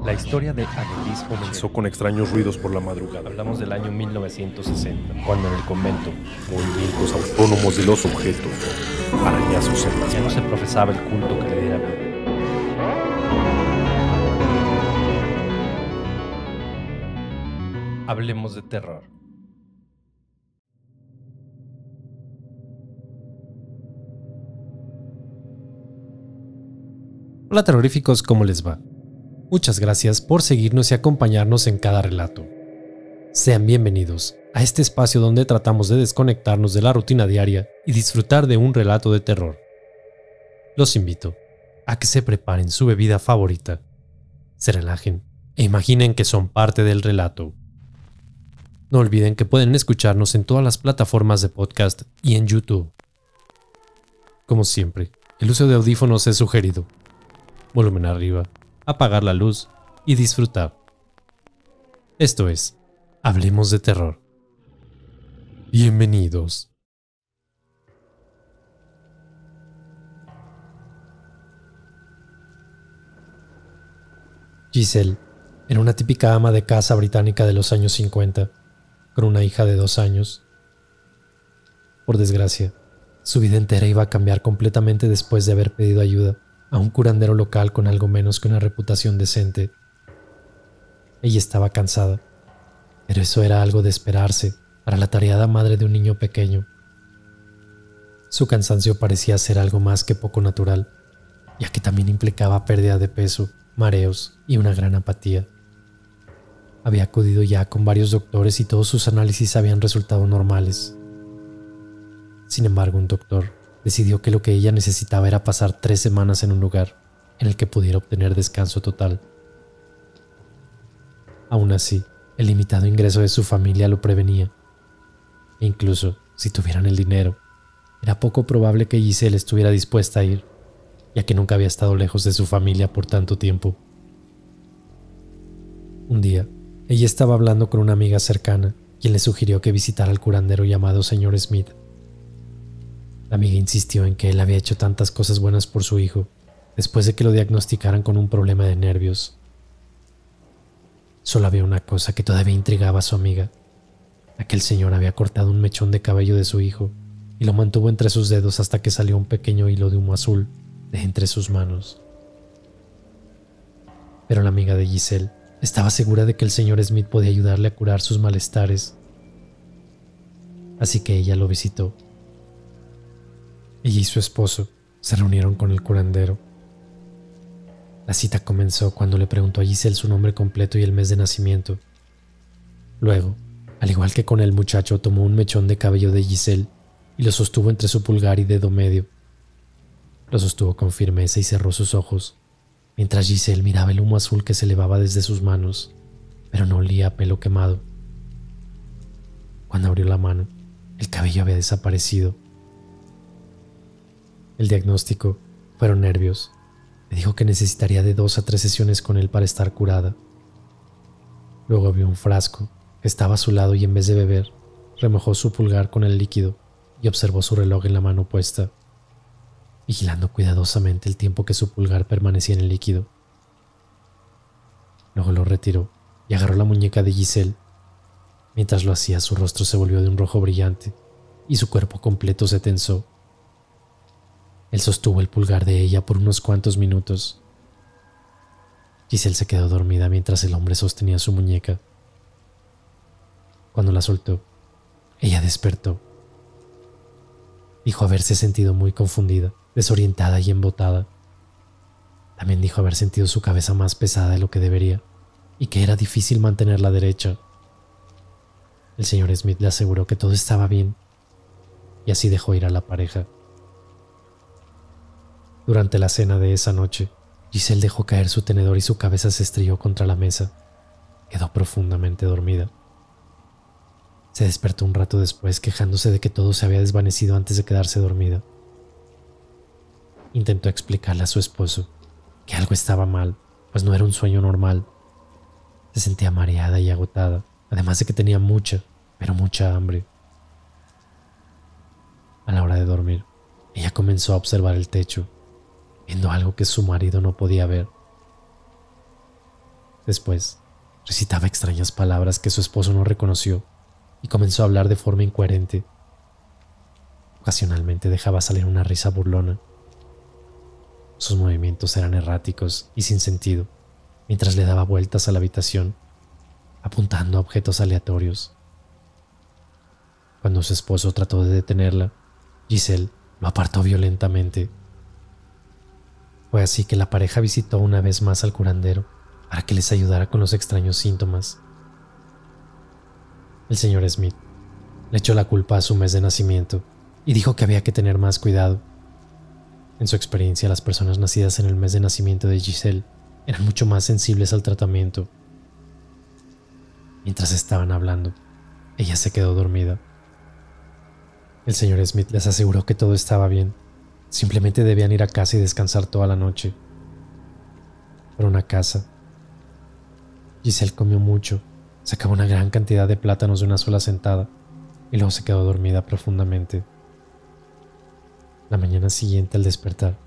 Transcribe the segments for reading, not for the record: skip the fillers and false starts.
La historia de Anneliese Comenzó con extraños ruidos por la madrugada. Hablamos del año 1960, cuando en el convento Movimientos autónomos de los objetos. Arañazos en las ya no se manos. profesaba el culto que le diera vida. Hablemos de terror. Hola terroríficos, ¿cómo les va? Muchas gracias por seguirnos y acompañarnos en cada relato. Sean bienvenidos a este espacio donde tratamos de desconectarnos de la rutina diaria y disfrutar de un relato de terror. Los invito a que se preparen su bebida favorita, se relajen e imaginen que son parte del relato. No olviden que pueden escucharnos en todas las plataformas de podcast y en YouTube. Como siempre, el uso de audífonos es sugerido. Volumen arriba, apagar la luz y disfrutar. Esto es, Hablemos de Terror. Bienvenidos. Giselle era una típica ama de casa británica de los años 50, con una hija de 2 años. Por desgracia, su vida entera iba a cambiar completamente después de haber pedido ayuda a un curandero local con algo menos que una reputación decente. Ella estaba cansada, pero eso era algo de esperarse para la atareada madre de un niño pequeño. Su cansancio parecía ser algo más que poco natural, ya que también implicaba pérdida de peso, mareos y una gran apatía. Había acudido ya con varios doctores y todos sus análisis habían resultado normales. Sin embargo, un doctor decidió que lo que ella necesitaba era pasar 3 semanas en un lugar en el que pudiera obtener descanso total. Aún así, el limitado ingreso de su familia lo prevenía. E incluso, si tuvieran el dinero, era poco probable que Giselle estuviera dispuesta a ir, ya que nunca había estado lejos de su familia por tanto tiempo. Un día, ella estaba hablando con una amiga cercana, quien le sugirió que visitara al curandero llamado Sr. Smith. La amiga insistió en que él había hecho tantas cosas buenas por su hijo, después de que lo diagnosticaran con un problema de nervios. Solo había una cosa que todavía intrigaba a su amiga. Aquel señor había cortado un mechón de cabello de su hijo y lo mantuvo entre sus dedos hasta que salió un pequeño hilo de humo azul de entre sus manos. Pero la amiga de Giselle estaba segura de que el señor Smith podía ayudarle a curar sus malestares. Así que ella lo visitó. Ella y su esposo se reunieron con el curandero. La cita comenzó cuando le preguntó a Giselle su nombre completo y el mes de nacimiento. Luego, al igual que con el muchacho, tomó un mechón de cabello de Giselle y lo sostuvo entre su pulgar y dedo medio. Lo sostuvo con firmeza y cerró sus ojos, mientras Giselle miraba el humo azul que se elevaba desde sus manos, pero no olía a pelo quemado. Cuando abrió la mano, el cabello había desaparecido. El diagnóstico fueron nervios. Le dijo que necesitaría de 2 a 3 sesiones con él para estar curada. Luego vio un frasco que estaba a su lado y en vez de beber, remojó su pulgar con el líquido y observó su reloj en la mano opuesta, vigilando cuidadosamente el tiempo que su pulgar permanecía en el líquido. Luego lo retiró y agarró la muñeca de Giselle. Mientras lo hacía, su rostro se volvió de un rojo brillante y su cuerpo completo se tensó. Él sostuvo el pulgar de ella por unos cuantos minutos. Giselle se quedó dormida mientras el hombre sostenía su muñeca. Cuando la soltó, ella despertó. Dijo haberse sentido muy confundida, desorientada y embotada. También dijo haber sentido su cabeza más pesada de lo que debería y que era difícil mantenerla derecha. El señor Smith le aseguró que todo estaba bien y así dejó ir a la pareja. Durante la cena de esa noche, Giselle dejó caer su tenedor y su cabeza se estrelló contra la mesa. Quedó profundamente dormida. Se despertó un rato después quejándose de que todo se había desvanecido antes de quedarse dormida. Intentó explicarle a su esposo que algo estaba mal, pues no era un sueño normal. Se sentía mareada y agotada, además de que tenía mucha, pero mucha hambre. A la hora de dormir, ella comenzó a observar el techo, viendo algo que su marido no podía ver. Después, recitaba extrañas palabras que su esposo no reconoció y comenzó a hablar de forma incoherente. Ocasionalmente dejaba salir una risa burlona. Sus movimientos eran erráticos y sin sentido, mientras le daba vueltas a la habitación, apuntando a objetos aleatorios. Cuando su esposo trató de detenerla, Giselle lo apartó violentamente. Fue así que la pareja visitó una vez más al curandero para que les ayudara con los extraños síntomas. El señor Smith le echó la culpa a su mes de nacimiento y dijo que había que tener más cuidado. En su experiencia, las personas nacidas en el mes de nacimiento de Giselle eran mucho más sensibles al tratamiento. Mientras estaban hablando, ella se quedó dormida. El señor Smith les aseguró que todo estaba bien, simplemente debían ir a casa y descansar toda la noche. Fueron a casa. Giselle comió mucho, sacaba una gran cantidad de plátanos de una sola sentada y luego se quedó dormida profundamente. La mañana siguiente, al despertar,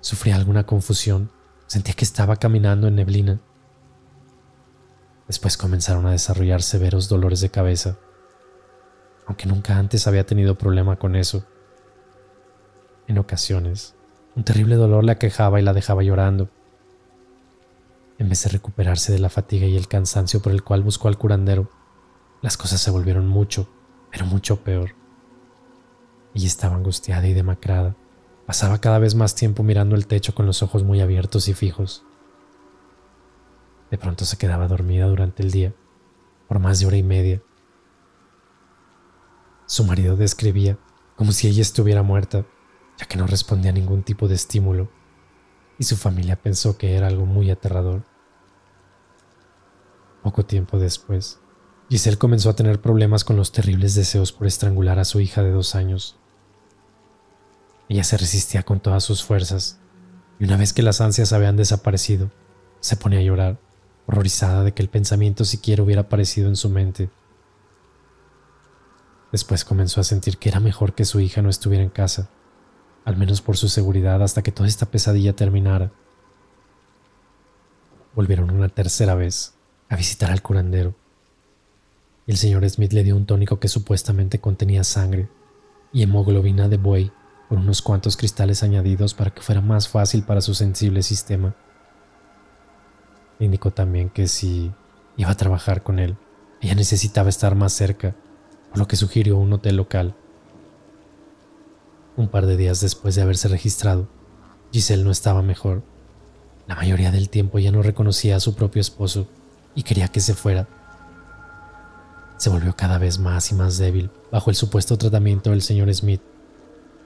sufría alguna confusión, sentía que estaba caminando en neblina. Después comenzaron a desarrollar severos dolores de cabeza, aunque nunca antes había tenido problema con eso. En ocasiones, un terrible dolor la aquejaba y la dejaba llorando. En vez de recuperarse de la fatiga y el cansancio por el cual buscó al curandero, las cosas se volvieron mucho, pero mucho peor. Ella estaba angustiada y demacrada. Pasaba cada vez más tiempo mirando el techo con los ojos muy abiertos y fijos. De pronto se quedaba dormida durante el día, por más de hora y media. Su marido describía como si ella estuviera muerta, ya que no respondía a ningún tipo de estímulo, y su familia pensó que era algo muy aterrador. Poco tiempo después, Giselle comenzó a tener problemas con los terribles deseos por estrangular a su hija de 2 años. Ella se resistía con todas sus fuerzas, y una vez que las ansias habían desaparecido, se ponía a llorar, horrorizada de que el pensamiento siquiera hubiera aparecido en su mente. Después comenzó a sentir que era mejor que su hija no estuviera en casa, al menos por su seguridad, hasta que toda esta pesadilla terminara. Volvieron una tercera vez a visitar al curandero, y el señor Smith le dio un tónico que supuestamente contenía sangre y hemoglobina de buey, con unos cuantos cristales añadidos para que fuera más fácil para su sensible sistema. Le indicó también que si iba a trabajar con él, ella necesitaba estar más cerca, por lo que sugirió un hotel local. Un par de días después de haberse registrado, Giselle no estaba mejor. La mayoría del tiempo ya no reconocía a su propio esposo y quería que se fuera. Se volvió cada vez más y más débil bajo el supuesto tratamiento del señor Smith,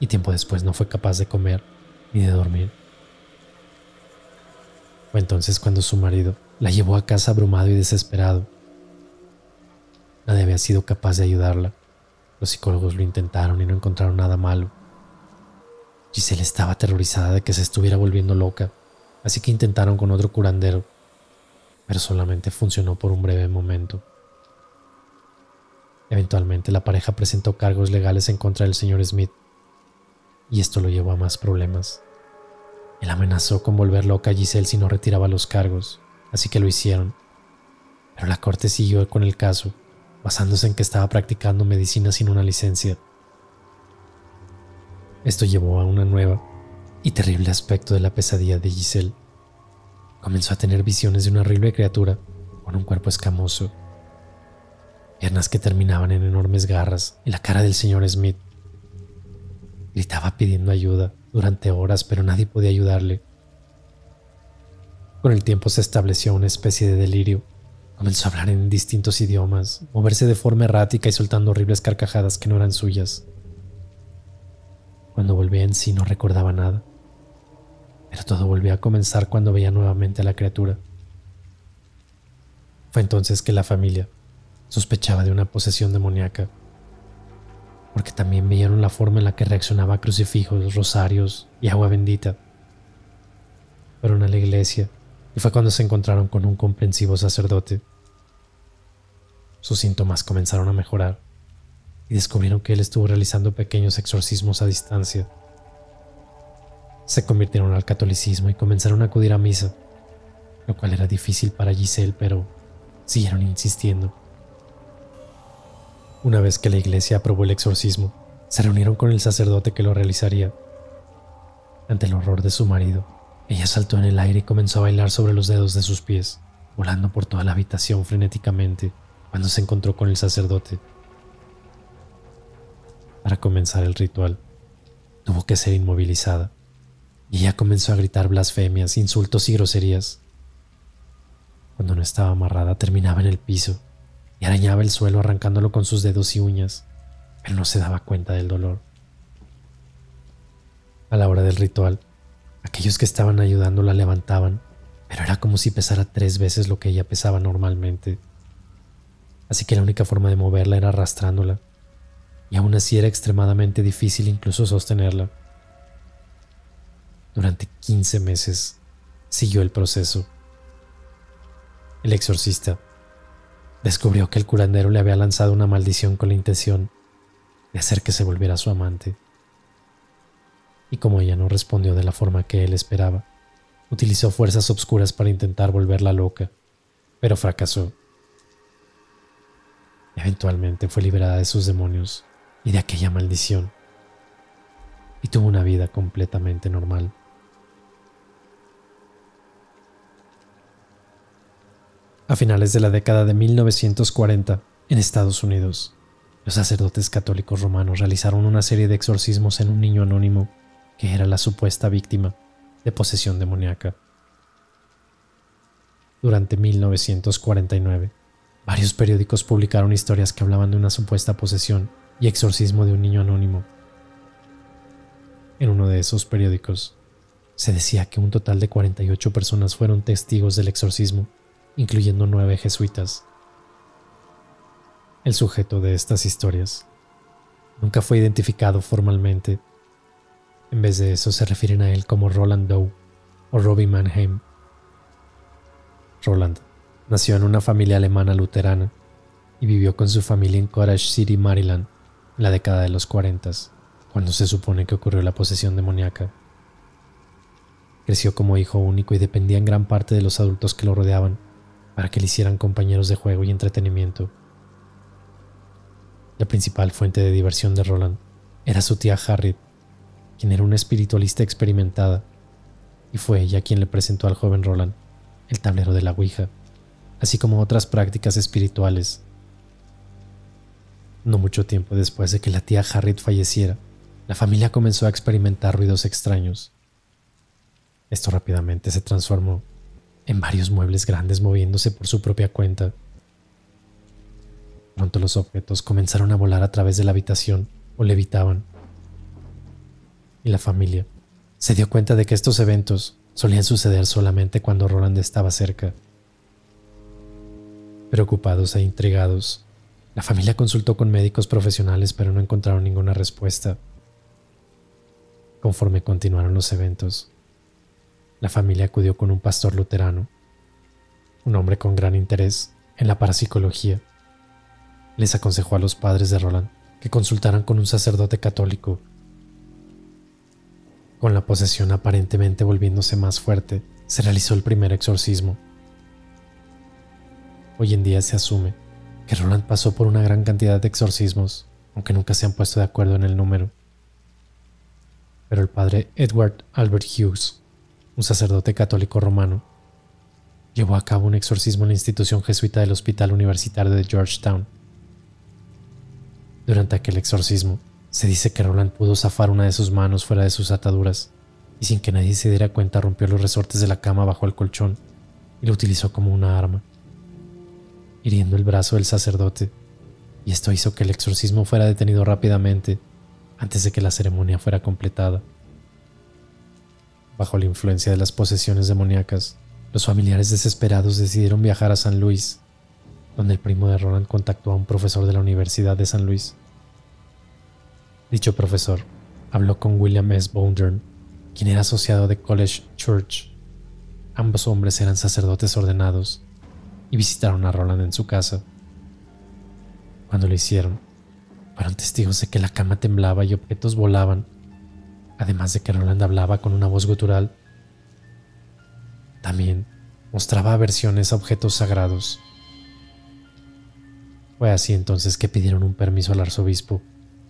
y tiempo después no fue capaz de comer ni de dormir. Fue entonces cuando su marido la llevó a casa abrumado y desesperado. Nadie había sido capaz de ayudarla. Los psicólogos lo intentaron y no encontraron nada malo. Giselle estaba aterrorizada de que se estuviera volviendo loca, así que intentaron con otro curandero, pero solamente funcionó por un breve momento. Eventualmente la pareja presentó cargos legales en contra del señor Smith, y esto lo llevó a más problemas. Él amenazó con volver loca a Giselle si no retiraba los cargos, así que lo hicieron. Pero la corte siguió con el caso, basándose en que estaba practicando medicina sin una licencia. Esto llevó a una nueva y terrible aspecto de la pesadilla de Giselle. Comenzó a tener visiones de una horrible criatura con un cuerpo escamoso, piernas que terminaban en enormes garras y la cara del señor Smith. Gritaba pidiendo ayuda durante horas, pero nadie podía ayudarle. Con el tiempo se estableció una especie de delirio. Comenzó a hablar en distintos idiomas, moverse de forma errática y soltando horribles carcajadas que no eran suyas. Cuando volvía en sí no recordaba nada, pero todo volvía a comenzar cuando veía nuevamente a la criatura. Fue entonces que la familia sospechaba de una posesión demoníaca, porque también veían la forma en la que reaccionaba a crucifijos, rosarios y agua bendita. Fueron a la iglesia y fue cuando se encontraron con un comprensivo sacerdote. Sus síntomas comenzaron a mejorar y descubrieron que él estuvo realizando pequeños exorcismos a distancia. Se convirtieron al catolicismo y comenzaron a acudir a misa, lo cual era difícil para Giselle, pero siguieron insistiendo. Una vez que la iglesia aprobó el exorcismo, se reunieron con el sacerdote que lo realizaría. Ante el horror de su marido, ella saltó en el aire y comenzó a bailar sobre los dedos de sus pies, volando por toda la habitación frenéticamente cuando se encontró con el sacerdote. Para comenzar el ritual, tuvo que ser inmovilizada, y ella comenzó a gritar blasfemias, insultos y groserías. Cuando no estaba amarrada, terminaba en el piso y arañaba el suelo arrancándolo con sus dedos y uñas, pero no se daba cuenta del dolor. A la hora del ritual, aquellos que estaban ayudando la levantaban, pero era como si pesara 3 veces lo que ella pesaba normalmente. Así que la única forma de moverla era arrastrándola, y aún así era extremadamente difícil incluso sostenerla. Durante 15 meses siguió el proceso. El exorcista descubrió que el curandero le había lanzado una maldición con la intención de hacer que se volviera su amante. Y como ella no respondió de la forma que él esperaba, utilizó fuerzas obscuras para intentar volverla loca, pero fracasó. Eventualmente fue liberada de sus demonios y de aquella maldición, y tuvo una vida completamente normal. A finales de la década de 1940, en Estados Unidos, los sacerdotes católicos romanos realizaron una serie de exorcismos en un niño anónimo que era la supuesta víctima de posesión demoníaca. Durante 1949, varios periódicos publicaron historias que hablaban de una supuesta posesión y exorcismo de un niño anónimo. En uno de esos periódicos, se decía que un total de 48 personas fueron testigos del exorcismo, incluyendo 9 jesuitas. El sujeto de estas historias nunca fue identificado formalmente. En vez de eso se refieren a él como Roland Doe o Robbie Mannheim. Roland nació en una familia alemana luterana y vivió con su familia en Cottage City, Maryland, en la década de los 40, cuando se supone que ocurrió la posesión demoníaca. Creció como hijo único y dependía en gran parte de los adultos que lo rodeaban para que le hicieran compañeros de juego y entretenimiento. La principal fuente de diversión de Roland era su tía Harriet, quien era una espiritualista experimentada, y fue ella quien le presentó al joven Roland el tablero de la Ouija, así como otras prácticas espirituales. No mucho tiempo después de que la tía Harriet falleciera, la familia comenzó a experimentar ruidos extraños. Esto rápidamente se transformó en varios muebles grandes moviéndose por su propia cuenta. Pronto los objetos comenzaron a volar a través de la habitación o levitaban. Y la familia se dio cuenta de que estos eventos solían suceder solamente cuando Roland estaba cerca. Preocupados e intrigados, la familia consultó con médicos profesionales, pero no encontraron ninguna respuesta. Conforme continuaron los eventos, la familia acudió con un pastor luterano, un hombre con gran interés en la parapsicología. Les aconsejó a los padres de Roland que consultaran con un sacerdote católico. Con la posesión aparentemente volviéndose más fuerte, se realizó el primer exorcismo. Hoy en día se asume que Roland pasó por una gran cantidad de exorcismos, aunque nunca se han puesto de acuerdo en el número. Pero el padre Edward Albert Hughes, un sacerdote católico romano, llevó a cabo un exorcismo en la institución jesuita del Hospital Universitario de Georgetown. Durante aquel exorcismo, se dice que Roland pudo zafar una de sus manos fuera de sus ataduras y sin que nadie se diera cuenta rompió los resortes de la cama bajo el colchón y lo utilizó como una arma, hiriendo el brazo del sacerdote, y esto hizo que el exorcismo fuera detenido rápidamente antes de que la ceremonia fuera completada. Bajo la influencia de las posesiones demoníacas, los familiares desesperados decidieron viajar a San Luis, donde el primo de Roland contactó a un profesor de la Universidad de San Luis. Dicho profesor habló con William S. Bowdern, quien era asociado de College Church. Ambos hombres eran sacerdotes ordenados y visitaron a Roland en su casa. Cuando lo hicieron, fueron testigos de que la cama temblaba y objetos volaban, además de que Roland hablaba con una voz gutural. También mostraba aversiones a objetos sagrados. Fue así entonces que pidieron un permiso al arzobispo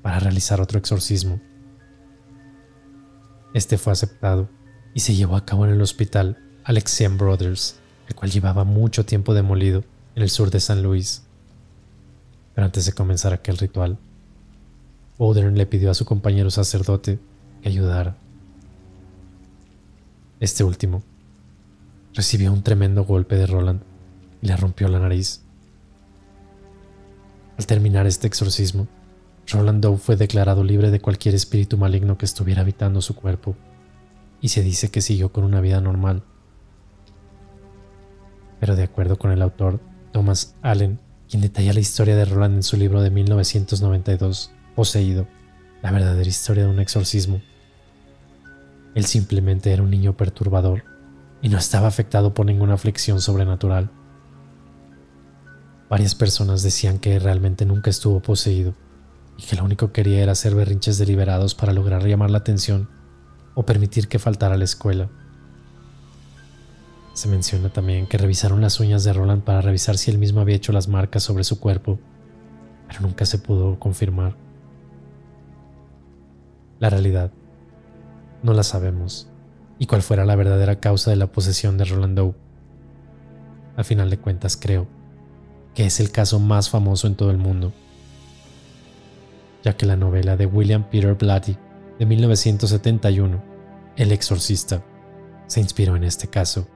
para realizar otro exorcismo. Este fue aceptado y se llevó a cabo en el hospital Alexian Brothers, el cual llevaba mucho tiempo demolido en el sur de San Luis. Pero antes de comenzar aquel ritual, Bowden le pidió a su compañero sacerdote que ayudara. Este último recibió un tremendo golpe de Roland y le rompió la nariz. Al terminar este exorcismo, Roland Doe fue declarado libre de cualquier espíritu maligno que estuviera habitando su cuerpo, y se dice que siguió con una vida normal. Pero de acuerdo con el autor Thomas Allen, quien detalla la historia de Roland en su libro de 1992, Poseído, la verdadera historia de un exorcismo, él simplemente era un niño perturbador y no estaba afectado por ninguna aflicción sobrenatural. Varias personas decían que realmente nunca estuvo poseído y que lo único que quería era hacer berrinches deliberados para lograr llamar la atención o permitir que faltara a la escuela. Se menciona también que revisaron las uñas de Roland para revisar si él mismo había hecho las marcas sobre su cuerpo, pero nunca se pudo confirmar. La realidad no la sabemos, y cuál fuera la verdadera causa de la posesión de Roland Doe. Al final de cuentas creo que es el caso más famoso en todo el mundo, ya que la novela de William Peter Blatty de 1971, El Exorcista, se inspiró en este caso.